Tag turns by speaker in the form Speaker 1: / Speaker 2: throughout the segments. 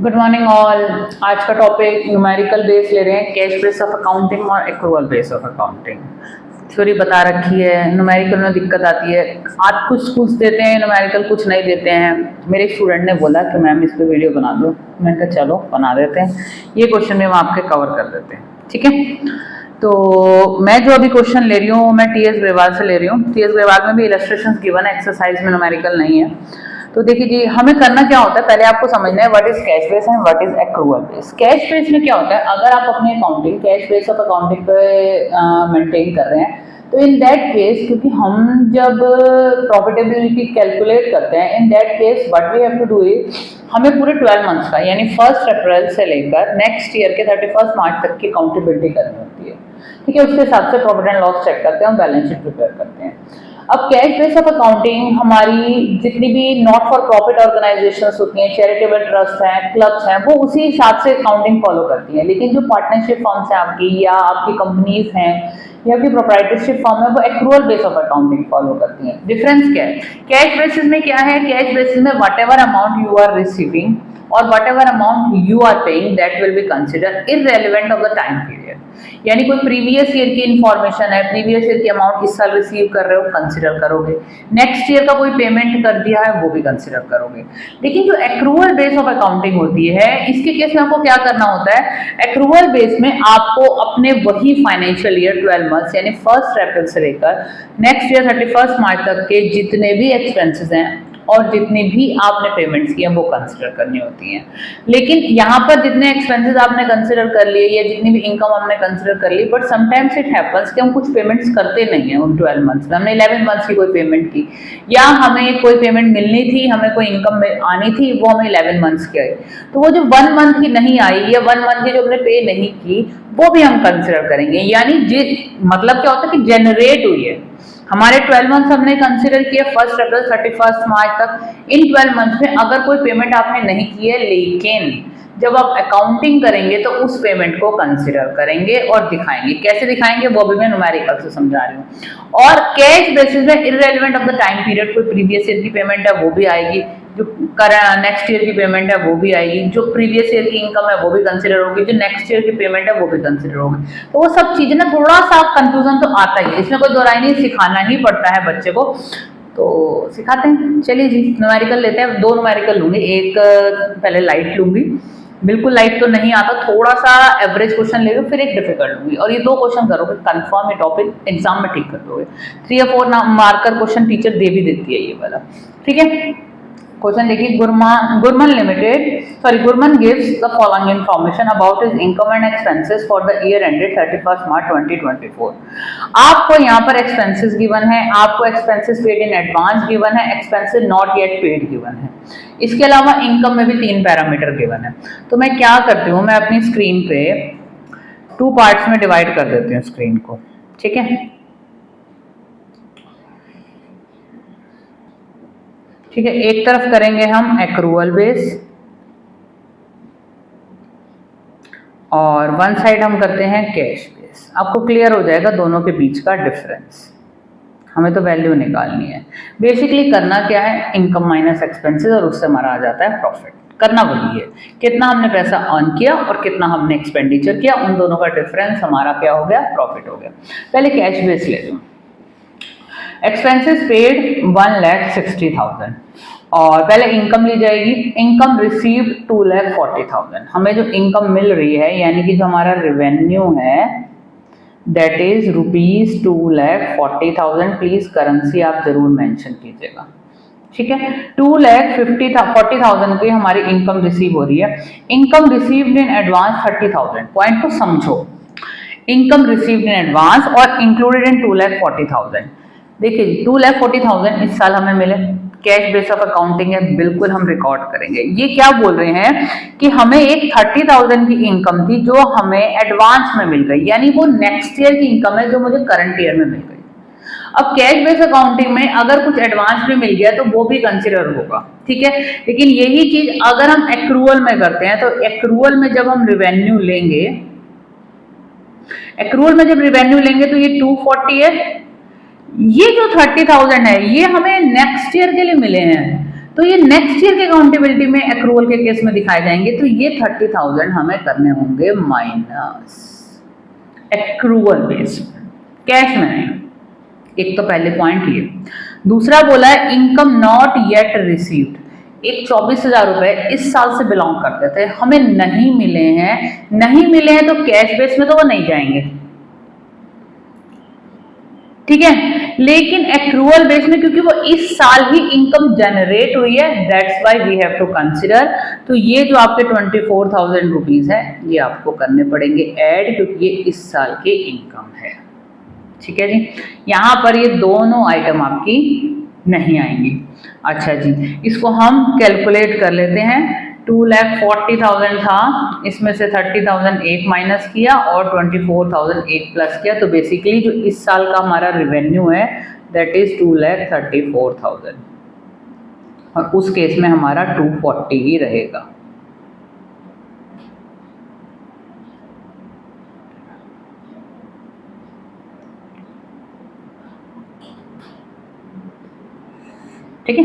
Speaker 1: Good morning all. आज का topic numerical base ले रहे हैं, कैश बेस ऑफ अकाउंटिंग और accrual base of accounting. Theory बता रखी है, न्यूमेरिकल में दिक्कत आती है। आज कुछ देते हैं न्यूमेरिकल, कुछ नहीं देते हैं। मेरे स्टूडेंट ने बोला कि मैम इस पर वीडियो बना दो, मैंने कहा चलो बना देते हैं। ये क्वेश्चन भी हम आपके कवर कर देते हैं, ठीक है। तो मैं जो अभी क्वेश्चन ले रही हूँ मैं टीएस ग्रेवाल से ले रही हूँ। टीएस ग्रेवाल में भी इलस्ट्रेशन गिवन है, एक्सरसाइज में न्यूमेरिकल नहीं है। तो देखिए जी, हमें करना क्या होता है, पहले आपको समझना है what is cash base and what is accrual base. Cash base में क्या होता है, अगर आप अपने accounting cash base of accounting पे मेंटेन कर रहे हैं तो इन दैट केस, क्योंकि हम जब प्रॉफिटेबिलिटी कैलकुलेट करते हैं, in that case what we have to do is हमें पूरे 12 मंथ्स का यानी 1 अप्रैल से लेकर नेक्स्ट ईयर के 31 मार्च तक की अकाउंटेबिलिटी करनी होती है, ठीक है। उसके हिसाब से प्रॉफिट एंड लॉस चेक करते हैं, बैलेंस शीट प्रिपेयर करते हैं। अब कैश बेस ऑफ अकाउंटिंग हमारी जितनी भी नॉट फॉर प्रॉफिट ऑर्गेनाइजेशंस होती हैं, चैरिटेबल ट्रस्ट हैं, क्लब्स हैं, वो उसी हिसाब से अकाउंटिंग फॉलो करती हैं। लेकिन जो पार्टनरशिप फर्म्स हैं आपकी, या आपकी कंपनीज हैं, या आपकी प्रोप्राइटरशिप फर्म है, वो accrual base of accounting follow करती हैं। डिफरेंस क्या है, कैश बेसिस में क्या है, कैश बेसिस में whatever amount you are receiving और whatever amount you are paying that will be consider irrelevant of the time period. यानी कोई प्रीवियस ईयर की इंफॉर्मेशन है, प्रीवियस ईयर की अमाउंट इस साल रिसीव कर रहे हो, कंसिडर करोगे। नेक्स्ट ईयर का कोई पेमेंट कर दिया है, वो भी कंसिडर करोगे। लेकिन जो एक्रूअल बेस ऑफ अकाउंटिंग होती है, इसके केस में आपको क्या करना होता है, एक्रूअल बेस में आपको अपने वही फाइनेंशियल ईयर 12 मंथ्स यानी 1 अप्रैल से लेकर नेक्स्ट ईयर 31 मार्च तक के जितने भी एक्सपेंसेस हैं और जितनी भी आपने पेमेंट्स की हैं वो कंसिडर करनी होती हैं। लेकिन यहाँ पर जितने एक्सपेंसेस आपने कंसिडर कर लिए या जितनी भी इनकम हमने कंसिडर कर ली, बट समटाइम्स इट हैपन्स कि हम कुछ पेमेंट्स करते नहीं हैं उन 12 मंथ्स में। हमने 11 मंथ्स की कोई पेमेंट की, या हमें कोई पेमेंट मिलनी थी, हमें कोई इनकम आनी थी, वो हमें 11 मंथ्स की आई, तो वो जो 1 मंथ की नहीं आई या 1 मंथ की जो हमने पे नहीं की, वो भी हम कंसिडर करेंगे। यानी मतलब क्या होता है कि जनरेट हुई है, हमारे 12 मंथ्स हमने कंसिडर किया 1 अप्रैल 31 मार्च तक। इन 12 मंथ्स में अगर कोई पेमेंट आपने नहीं की है, लेकिन जब आप अकाउंटिंग करेंगे तो उस पेमेंट को कंसिडर करेंगे और दिखाएंगे। कैसे दिखाएंगे वो भी मैं न्यूमेरिकल से समझा रही हूँ। और कैश बेसिस में irrelevant of the time period, कोई प्रीवियस ईयर की पेमेंट है वो भी आएगी, जो नेक्स्ट ईयर की पेमेंट है वो भी आएगी, जो प्रीवियस ईयर की इनकम है वो भी कंसिडर होगी, जो नेक्स्ट ईयर की पेमेंट है वो भी कंसिडर होगी। तो वो सब चीजें ना, थोड़ा सा कंफ्यूजन तो आता ही है, इसमें कोई दोहराई नहीं, सिखाना ही पड़ता है बच्चे को, तो सिखाते हैं। चलिए जी, न्यूमेरिकल लेते हैं। 2 न्यूमेरिकल लूंगी, एक पहले लाइट लूंगी, बिल्कुल लाइट तो नहीं आता, थोड़ा सा एवरेज क्वेश्चन ले लो, फिर एक डिफिकल्ट लूंगी, और ये 2 क्वेश्चन करोगे कंफर्म, ये टॉपिक एग्जाम में ठीक कर दोगे। 3 या 4 मार्कर क्वेश्चन टीचर दे भी देती है ये वाला, ठीक है। क्वेश्चन देखिए, Gurman gives the following information about his income and expenses for the year ended 31 March 2024। आपको यहाँ पर एक्सपेंसेस गिवन है, आपको expenses paid in advance given है, expenses not yet paid given है। इसके अलावा इनकम में भी 3 पैरामीटर गिवन है। तो मैं क्या करती हूँ, मैं अपनी स्क्रीन पे 2 पार्ट्स में डिवाइड कर देती हूँ स्क्रीन को, ठीक है। ठीक है, एक तरफ करेंगे हम एक्रूअल बेस और वन साइड हम करते हैं कैश बेस। आपको क्लियर हो जाएगा दोनों के बीच का डिफरेंस। हमें तो वैल्यू निकालनी है। बेसिकली करना क्या है, इनकम माइनस एक्सपेंसेस, और उससे हमारा आ जाता है प्रॉफिट। करना वही है, कितना हमने पैसा अर्न किया और कितना हमने एक्सपेंडिचर किया, उन दोनों का डिफरेंस हमारा क्या हो गया, प्रॉफिट हो गया। पहले कैश बेस ले लूँ। एक्सपेंसेस पेड 1,60,000 और पहले इनकम ली जाएगी। Income received 2,40,000। हमें जो इनकम मिल रही है यानी कि जो हमारा रेवेन्यू है दैट इज ₹2,40,000। प्लीज करेंसी आप जरूर मेंशन कीजिएगा, ठीक है। 2,40,000 की हमारी इनकम रिसीव हो रही है। Income received in advance 30,000। Point को समझो, इनकम रिसीव्ड इन एडवांस और इंक्लूडेड इन 2,40,000। देखिए 2,40,000 इस साल हमें मिले, कैश बेस ऑफ अकाउंटिंग है, बिल्कुल हम रिकॉर्ड करेंगे। ये क्या बोल रहे हैं कि हमें एक 30,000 की इनकम थी जो हमें एडवांस में मिल गई, यानी वो नेक्स्ट ईयर की इनकम है जो मुझे करंट ईयर में मिल गई। अब कैश बेस अकाउंटिंग में अगर कुछ एडवांस में मिल गया तो वो भी कंसिडर होगा, ठीक है। लेकिन यही चीज अगर हम एक्रूअल में करते हैं तो एक्रूअल में जब हम रिवेन्यू लेंगे, एक्रूअल में जब रिवेन्यू लेंगे तो ये 240 है, ये जो 30,000 है ये हमें नेक्स्ट ईयर के लिए मिले हैं। तो ये नेक्स्ट ईयर के अकाउंटेबिलिटी में एक्रूवल के केस में दिखाए जाएंगे। तो ये 30,000 हमें करने होंगे माइनस एक्रूवल बेस, कैश में नहीं। एक तो पहले पॉइंट ये। दूसरा बोला है इनकम नॉट येट रिसीव्ड, एक 24,000 रुपए इस साल से बिलोंग करते थे, हमें नहीं मिले हैं तो कैश बेस में तो वो नहीं जाएंगे, ठीक है। लेकिन एक्रूवल बेस में क्योंकि वो इस साल ही इनकम जनरेट हुई है, that's why we have to consider. तो ये जो आपके 24,000 रुपीज है ये आपको करने पड़ेंगे ऐड, क्योंकि ये इस साल की इनकम है, ठीक है जी। यहाँ पर ये दोनों आइटम आपकी नहीं आएंगी। अच्छा जी, इसको हम कैलकुलेट कर लेते हैं। 2,40,000 था, इसमें से 30,000 एक माइनस किया और 24,000 एक प्लस किया, तो बेसिकली जो इस साल का हमारा रेवेन्यू है दैट इज 2,34,000, और उस केस में हमारा 240 ही रहेगा। ठीक है,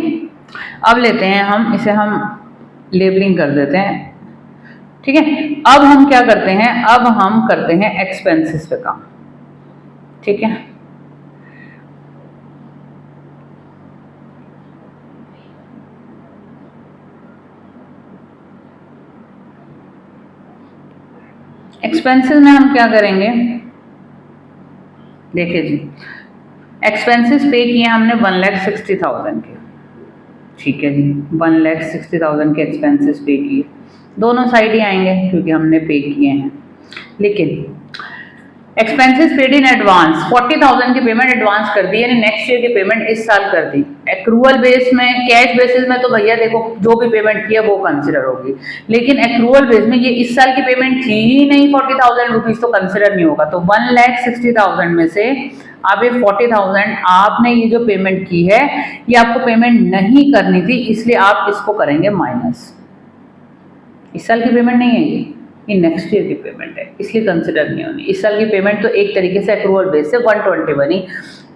Speaker 1: अब लेते हैं हम इसे, हम लेबलिंग कर देते हैं, ठीक है। अब हम क्या करते हैं, अब हम करते हैं एक्सपेंसेस पे काम, ठीक है। एक्सपेंसेस में हम क्या करेंगे, देखिए जी, एक्सपेंसेस पे किए हमने 1,60,000 के, ठीक है जी। 1,60,000 के एक्सपेंसेस पे किए, दोनों साइड ही आएंगे क्योंकि हमने पे किए हैं। लेकिन एक्सपेंसेस पेड इन एडवांस 40,000 की पेमेंट एडवांस कर दी, यानी नेक्स्ट ईयर की पेमेंट इस साल कर दी। एक्रूवल बेस में, कैश बेसिस में तो भैया देखो जो भी पेमेंट की है वो कंसिडर होगी, लेकिन एक्रूवल बेस में ये इस साल की पेमेंट थी ही नहीं 40,000 रुपीज, तो कंसिडर नहीं होगा। तो 1,60,000 में से अब ये 40,000 आपने ये जो पेमेंट की है ये आपको पेमेंट नहीं करनी थी, इसलिए आप इसको करेंगे माइनस। इस साल की पेमेंट नहीं है ये नेक्स्ट ईयर की पेमेंट है, इसलिए कंसिडर नहीं होनी। इस साल की पेमेंट तो एक तरीके से एक्रूवल बेस से 120 बनी।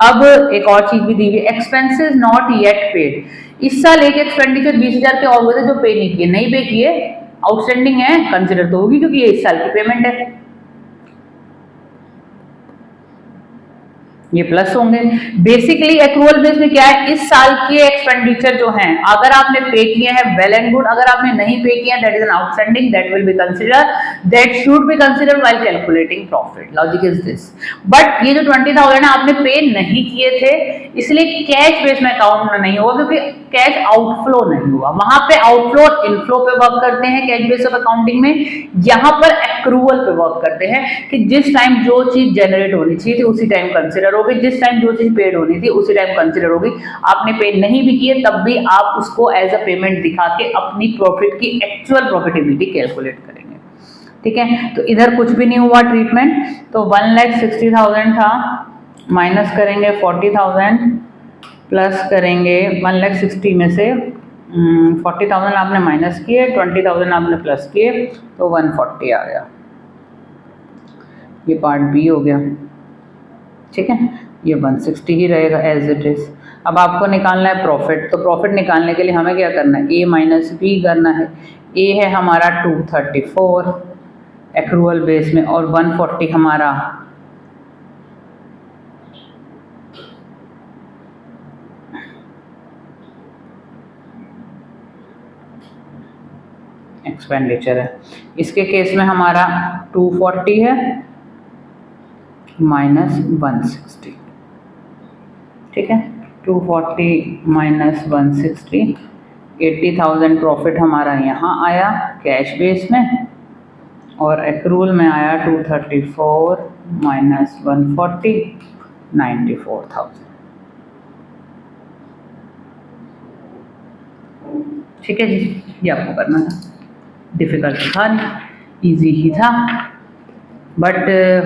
Speaker 1: अब एक और चीज भी दी हुई, एक्सपेंसेस नॉट येट पेड। इस साल एक एक्सपेंडिचर 20,000 के और हुए थे जो पे नहीं किए, नहीं पे किए, आउटस्टैंडिंग है, कंसिडर तो होगी क्योंकि ये इस साल की पेमेंट है, ये प्लस होंगे। बेसिकली एक्रूवल बेस में क्या है, इस साल के एक्सपेंडिचर जो हैं अगर आपने पे किए हैं वेल एंड गुड, अगर आपने नहीं पे किए हैं that is an outstanding, that will B consider, that should be consider while calculating profit. Logic is this. But ये जो 20,000 है आपने पे नहीं किए थे, इसलिए कैश बेस में अकाउंट में नहीं होगा क्योंकि कैश आउटफ्लो नहीं हुआ। वहां पे आउटफ्लो और इनफ्लो पे वर्क करते हैं कैश बेस ऑफ अकाउंटिंग में, यहाँ पर एक्रूवल पे वर्क करते हैं कि जिस टाइम जो चीज जनरेट होनी चाहिए थी उसी टाइम कंसिडर होगी, जिस टाइम जो चीज पेड होनी थी उसी टाइम कंसिडर होगी। आपने पे नहीं भी किए तब भी आप उसको एज अ पेमेंट दिखा के अपनी प्रॉफिट की एक्चुअल प्रॉफिटेबिलिटी कैलकुलेट करेंगे, ठीक है। तो इधर कुछ भी नहीं हुआ ट्रीटमेंट, तो 1,60,000 था, माइनस करेंगे 40,000, प्लस करेंगे 1,60,000 में से 40,000 आपने माइनस किए, 20,000 आपने प्लस किए, तो 140 आ गया। ये पार्ट बी हो गया, ठीक है। ये 160 ही रहेगा एज इट इज। अब आपको निकालना है प्रॉफिट, तो प्रॉफिट निकालने के लिए हमें क्या करना है, ए माइनस बी करना है। ए है हमारा 234 एक्रूवल बेस में और 140 हमारा एक्सपेंडिचर है। इसके केस में हमारा 240 है माइनस 160, ठीक है। 240 माइनस 160, 80,000 प्रॉफिट हमारा यहाँ आया कैश बेस में, और एक्रूवल में आया 234 माइनस 140, 94,000, ठीक है जी। ये आपको करना था, डिफिकल्ट था नहीं, ईजी ही था, बट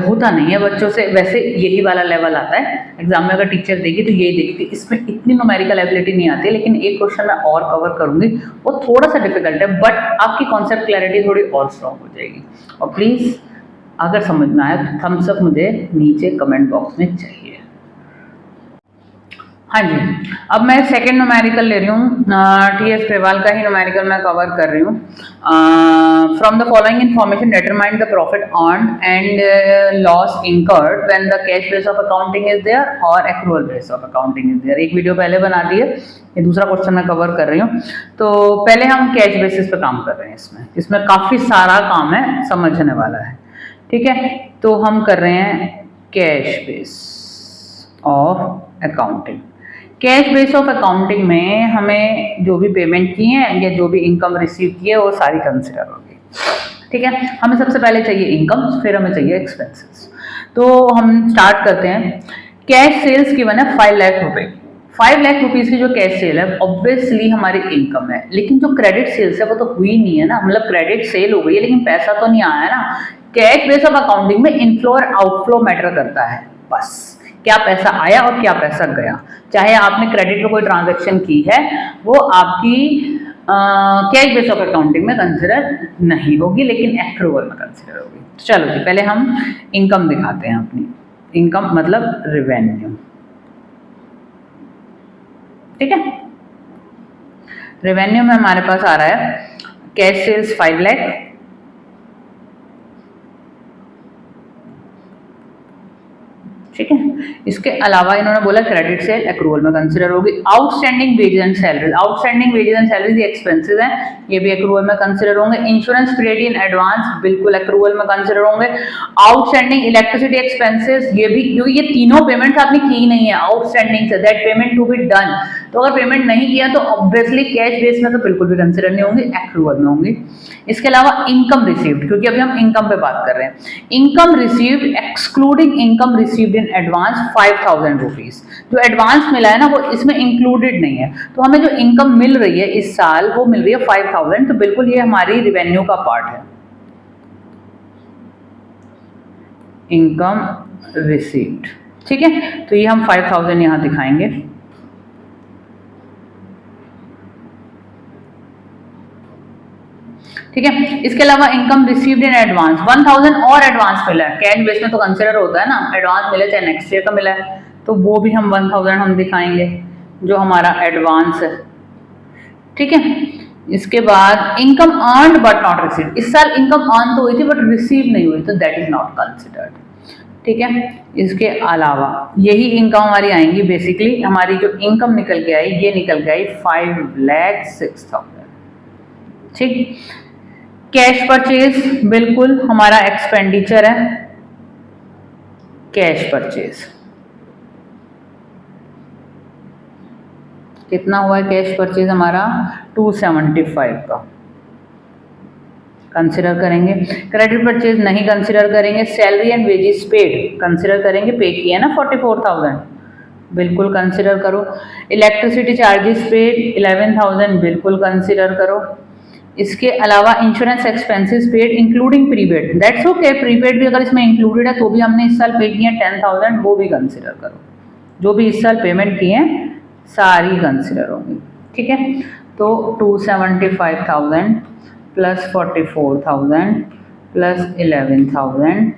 Speaker 1: होता नहीं है बच्चों से। वैसे यही वाला लेवल आता है एग्जाम में, अगर टीचर देगी तो यही देखती, इसमें इतनी न्यूमेरिकल एबिलिटी नहीं आती, लेकिन एक क्वेश्चन मैं और कवर करूंगी, वो थोड़ा सा डिफिकल्ट है बट आपकी कॉन्सेप्ट क्लैरिटी थोड़ी और स्ट्रॉन्ग हो जाएगी। और प्लीज़ अगर समझ में आया तो थम्स अप मुझे नीचे कमेंट बॉक्स में चाहिए। हाँ जी, अब मैं सेकंड न्यूमेरिकल ले रही हूँ, टी.एस. ग्रेवाल का ही न्यूमेरिकल मैं कवर कर रही हूँ। From the following information determine the profit earned and loss incurred when the cash base of accounting is there और accrual base of accounting is there. एक वीडियो पहले बना दी है, ये दूसरा क्वेश्चन मैं कवर कर रही हूँ। तो पहले हम कैश बेसिस पे काम कर रहे हैं, इसमें काफ़ी सारा काम है, समझने वाला है, ठीक है। तो हम कर रहे हैं cash base of accounting. Cash base of accounting में हमें जो भी पेमेंट की है या जो भी इनकम रिसीव की है वो सारी कंसिडर होगी, ठीक है। हमें सबसे पहले चाहिए इनकम, फिर हमें चाहिए एक्सपेंसेस। तो हम स्टार्ट करते हैं। कैश सेल्स की बना 5 लाख रुपए। 5 लाख रुपीज की जो कैश सेल है ऑब्वियसली हमारी इनकम है, लेकिन जो क्रेडिट सेल्स है वो तो हुई नहीं है ना, मतलब क्रेडिट सेल हो गई है लेकिन पैसा तो नहीं आया ना। कैश बेस ऑफ अकाउंटिंग में इनफ्लो और आउटफ्लो मैटर करता है, बस क्या पैसा आया और क्या पैसा गया। चाहे आपने क्रेडिट में कोई ट्रांजैक्शन की है वो आपकी कैश बेस ऑफ अकाउंटिंग में कंसिडर नहीं होगी, लेकिन एक्रूअल में कंसिडर होगी। तो चलो जी, पहले हम इनकम दिखाते हैं अपनी। इनकम मतलब रेवेन्यू, ठीक है। रेवेन्यू में हमारे पास आ रहा है कैश सेल्स 5 लाख, ठीक है। इसके अलावा इन्होंने बोला क्रेडिट सेल एक्रूअल में कंसिडर होगी। Outstanding wages and salaries, outstanding wages and salaries ये एक्सपेंसेस हैं, ये भी एक्रूअल में कंसिडर होंगे। इंश्योरेंस पेड इन एडवांस बिल्कुल एक्रूअल में कंसिडर होंगे। आउटस्टैंडिंग इलेक्ट्रिसिटी एक्सपेंसेस ये भी, क्योंकि ये तीनों पेमेंट्स आपने की नहीं है आउटस्टैंडिंग से, that payment to be done. तो अगर पेमेंट नहीं किया तो ऑब्वियसली कैश बेस में तो बिल्कुल भी कंसिडर नहीं होंगी, एक्रूअल में होंगी। इसके अलावा इनकम रिसीव्ड, क्योंकि अभी हम इनकम पे बात कर रहे हैं, income received excluding income received in advance 5000 rupees. जो एडवांस मिला है ना वो इसमें इंक्लूडेड नहीं है, तो हमें जो इनकम मिल रही है इस साल वो मिल रही है 5000, तो बिल्कुल ये हमारी रेवेन्यू का पार्ट है। इनकम रिसीव्ड, ठीक है, तो ये हम 5000 यहां दिखाएंगे। ठीक है। इसके अलावा इनकम रिसीव्ड इन एडवांस 1000 और एडवांस मिला है, कैश बेस में तो कंसिडर होता है ना, एडवांस मिले चाहे नेक्स्ट ईयर का मिला है, तो वो भी हम 1000 हम दिखाएंगे जो हमारा एडवांस है, ठीक है। इसके बाद income earned but not received, इस साल इनकम अर्न तो हुई थी बट रिसीव नहीं हुई, तो दैट इज नॉट कंसिडर्ड, ठीक है। इसके अलावा यही इनकम हमारी आएंगी, बेसिकली हमारी जो इनकम निकल के आई ये निकल के आई 5,06,000, ठीक। कैश परचेज बिल्कुल हमारा एक्सपेंडिचर है, कैश परचेज कितना हुआ है, कैश परचेज हमारा 275 का कंसिडर करेंगे। क्रेडिट परचेज नहीं कंसिडर करेंगे। Salary and wages paid consider करेंगे, पे किया है ना 44,000, बिल्कुल कंसिडर करो। इलेक्ट्रिसिटी चार्जेस पेड 11,000 बिल्कुल कंसिडर करो। इसके अलावा insurance expenses paid including prepaid, that's okay, prepaid भी अगर इसमें इंक्लूडेड है तो भी हमने इस साल पे किए हैं 10,000, वो भी कंसिडर करो। जो भी इस साल पेमेंट किए हैं सारी कंसिडर होंगी, ठीक है। तो 275,000 प्लस 44,000 प्लस 11,000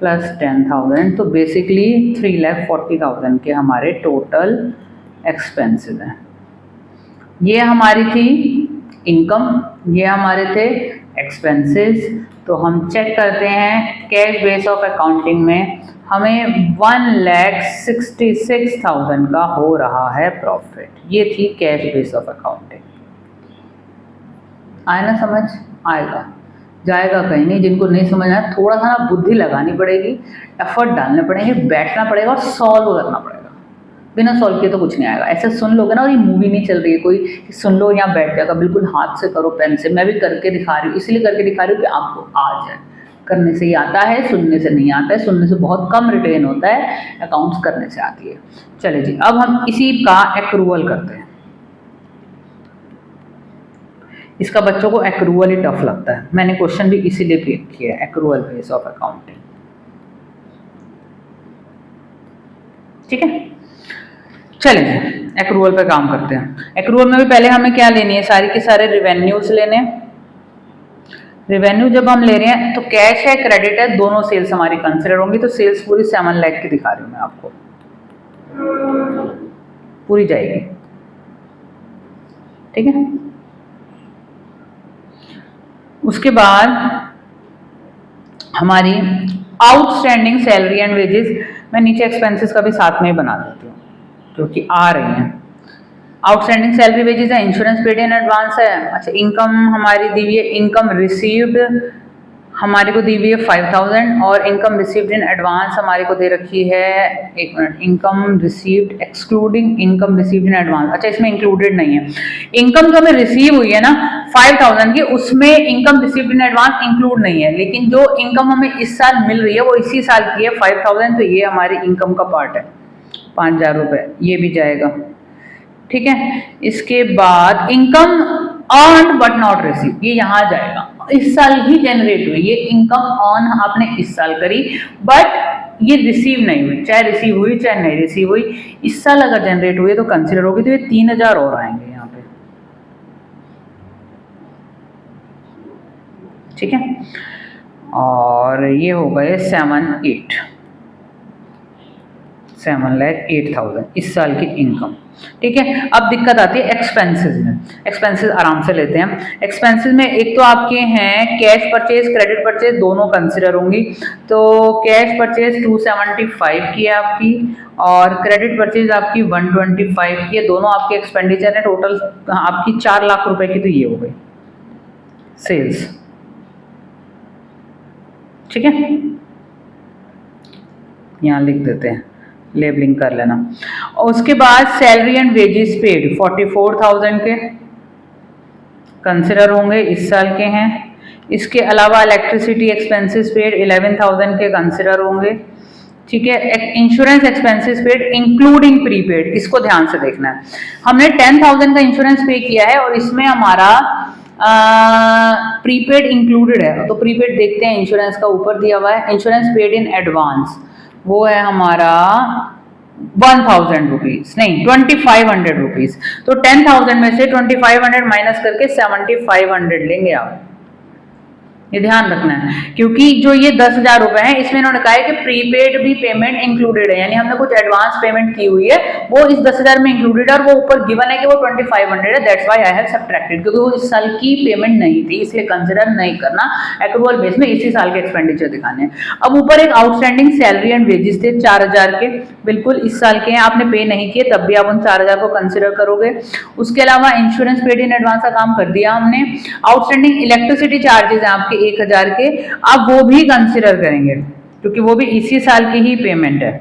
Speaker 1: प्लस 10,000, तो बेसिकली 3,40,000 के हमारे टोटल एक्सपेंसेस हैं। ये हमारी थी इनकम, ये हमारे थे एक्सपेंसेस। तो हम चेक करते हैं कैश बेस ऑफ अकाउंटिंग में हमें 1,66,000 का हो रहा है प्रॉफिट। ये थी कैश बेस ऑफ अकाउंटिंग। आए ना समझ, आएगा जाएगा कहीं नहीं। जिनको नहीं समझ आया थोड़ा सा ना बुद्धि लगानी पड़ेगी, एफर्ट डालने पड़ेंगे, बैठना पड़ेगा और सॉल्व करना पड़ेगा। बिना सॉल्व किए तो कुछ नहीं आएगा। ऐसे सुन लोगे ना, और ये मूवी नहीं चल रही है कोई कि सुन लो यहाँ बैठ जाएगा, बिल्कुल हाथ से करो, पेन से। मैं भी करके दिखा रही हूँ, इसलिए करके दिखा रही हूँ कि आपको आ जाए। करने से ही आता है, सुनने से नहीं आता है। सुनने से बहुत कम रिटेन होता है, अकाउंट्स करने से आती है। चले जी, अब हम इसी का एक्रूवल करते हैं। इसका बच्चों को एक्रूवल ही टफ लगता है, मैंने क्वेश्चन भी इसीलिए पिक किया है, एक्रूवल बेस ऑफ अकाउंटिंग, ठीक है। चलिए एक्रूवल पे काम करते हैं। एक्रूवल में भी पहले हमें क्या लेनी है, सारी के सारे रिवेन्यूज लेने। रिवेन्यू जब हम ले रहे हैं तो कैश है क्रेडिट है, दोनों सेल्स हमारी कंसिडर होंगी। तो सेल्स पूरी 7 लाख की दिखा रही हूँ मैं आपको, पूरी जाएगी, ठीक है। उसके बाद हमारी आउटस्टैंडिंग सैलरी एंड वेजेस, मैं नीचे एक्सपेंसेस का भी साथ में ही बना देती हूँ क्योंकि आ रही हैं। आउटस्टैंडिंग सैलरी वेजेस है, इंश्योरेंस पेड इन एडवांस है। अच्छा, इनकम हमारी दी हुई है, इनकम रिसीव्ड हमारे को दी हुई है 5000 और इनकम रिसीव्ड इन एडवांस हमारे को दे रखी है, एक minute, income received excluding income received in advance. अच्छा, इसमें इंक्लूडेड नहीं है इनकम जो हमें रिसीव हुई है ना 5000 की, उसमें income received in advance include नहीं है, लेकिन जो इनकम हमें इस साल मिल रही है वो इसी साल की है 5000, तो ये हमारी इनकम का पार्ट है, 5000 रुपये, ये भी जाएगा, ठीक है। इसके बाद income earn but not receive, ये यहाँ जाएगा, इस साल ही जनरेट हुई ये इनकम अर्न आपने इस साल करी, बट ये रिसीव नहीं हुई, चाहे रिसीव हुई चाहे नहीं रिसीव हुई, इस साल अगर जनरेट हुई तो कंसिडर होगी, तो ये 3000 और आएंगे यहाँ पे, ठीक है। और ये हो गए 7,08,000 इस साल की इनकम, ठीक है। अब दिक्कत आती है एक्सपेंसेस में, एक्सपेंसेस आराम से लेते हैं। एक्सपेंसेस में एक तो आपके हैं कैश परचेज, क्रेडिट परचेज, दोनों कंसिडर होंगी। तो कैश परचेज 275 की है आपकी और क्रेडिट परचेज आपकी 125 की है, दोनों आपके एक्सपेंडिचर है, टोटल आपकी 4 लाख रुपए की, तो ये हो गई सेल्स, ठीक है। यहाँ लिख देते हैं, लेबलिंग कर लेना। और उसके बाद सैलरी एंड वेजेस पेड 44,000 के कंसिडर होंगे, इस साल के हैं। इसके अलावा इलेक्ट्रिसिटी एक्सपेंसेस पेड 11,000 के कंसिडर होंगे, ठीक है। Insurance expenses paid including prepaid, इसको ध्यान से देखना है। हमने 10,000 का इंश्योरेंस पे किया है और इसमें हमारा प्रीपेड इंक्लूडेड है, तो प्रीपेड देखते हैं, इंश्योरेंस का ऊपर दिया हुआ है, इंश्योरेंस पेड इन एडवांस, वो है हमारा 1000 रुपीज, नहीं 2500 रुपीज। तो 10,000 में से 2500 माइनस करके 7500 लेंगे आप, ये ध्यान रखना है, क्योंकि जो ये 10,000 रुपए हैं इसमें इन्होंने कहा है कि प्रीपेड भी पेमेंट इंक्लूडेड है, यानी हमने कुछ एडवांस पेमेंट की हुई है वो इस 10,000 में इंक्लूडेड है और वो ऊपर गिवन है कि वो 2500 है, that's why I have subtracted, क्योंकि वो इस साल की पेमेंट नहीं थी, इसलिए कंसिडर नहीं करना, एक्रूअल बेस में इसी साल के एक्सपेंडिचर दिखाने हैं। अब ऊपर एक आउटस्टैंडिंग सैलरी एंड वेजेस थे 4000 के, बिल्कुल इस साल के हैं, आपने पे नहीं किए तब भी आप उन 4000 को कंसिडर करोगे। उसके अलावा इंश्योरेंस पेड इन एडवांस का काम कर दिया हमने। आउटस्टैंडिंग इलेक्ट्रिसिटी चार्जेस हैं आपके 1000 के, आप वो भी कंसिडर करेंगे क्योंकि वो भी इसी साल की ही पेमेंट है,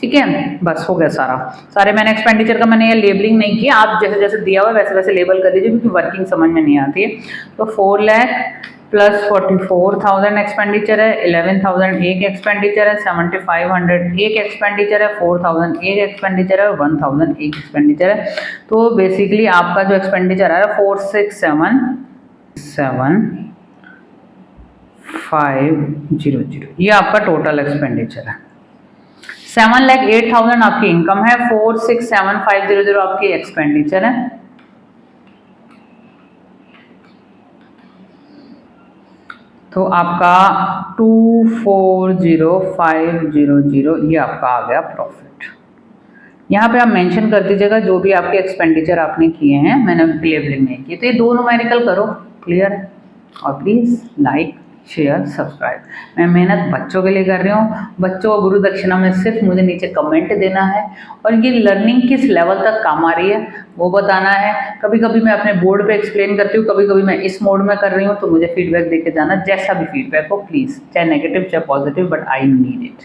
Speaker 1: ठीक है। बस हो गया सारे मैंने एक्सपेंडिचर का मैंने ये लेबलिंग नहीं किया, आप जैसे जैसे दिया हुआ वैसे वैसे लेबल कर दीजिए क्योंकि वर्किंग समझ में नहीं आती है। तो 4 लाख प्लस 44,000 एक्सपेंडिचर है, 11,000 एक एक्सपेंडिचर है, 7,500 एक एक्सपेंडिचर है, 4,000 एक एक्सपेंडिचर है, 1,000 एक एक्सपेंडिचर है। तो बेसिकली आपका जो एक्सपेंडिचर आ रहा है 467,500, ये आपका टोटल एक्सपेंडिचर है। 7,08,000 आपकी इनकम है, 467,500 आपकी एक्सपेंडिचर है। तो आपका 240,500 ये आपका आ गया प्रॉफिट। यहाँ पे आप मेंशन कर दीजिएगा जो भी आपके एक्सपेंडिचर आपने किए हैं, मैंने लेबलिंग नहीं की। तो ये 2 न्यूमेरिकल करो क्लियर, और प्लीज़ लाइक शेयर सब्सक्राइब। मैं मेहनत बच्चों के लिए कर रही हूँ, बच्चों को गुरु दक्षिणा में सिर्फ मुझे नीचे कमेंट देना है और ये लर्निंग किस लेवल तक काम आ रही है वो बताना है। कभी कभी मैं अपने बोर्ड पे एक्सप्लेन करती हूँ, कभी कभी मैं इस मोड में कर रही हूँ, तो मुझे फीडबैक देके जाना, जैसा भी फीडबैक हो प्लीज़, चाहे नेगेटिव चाहे positive, but I need it.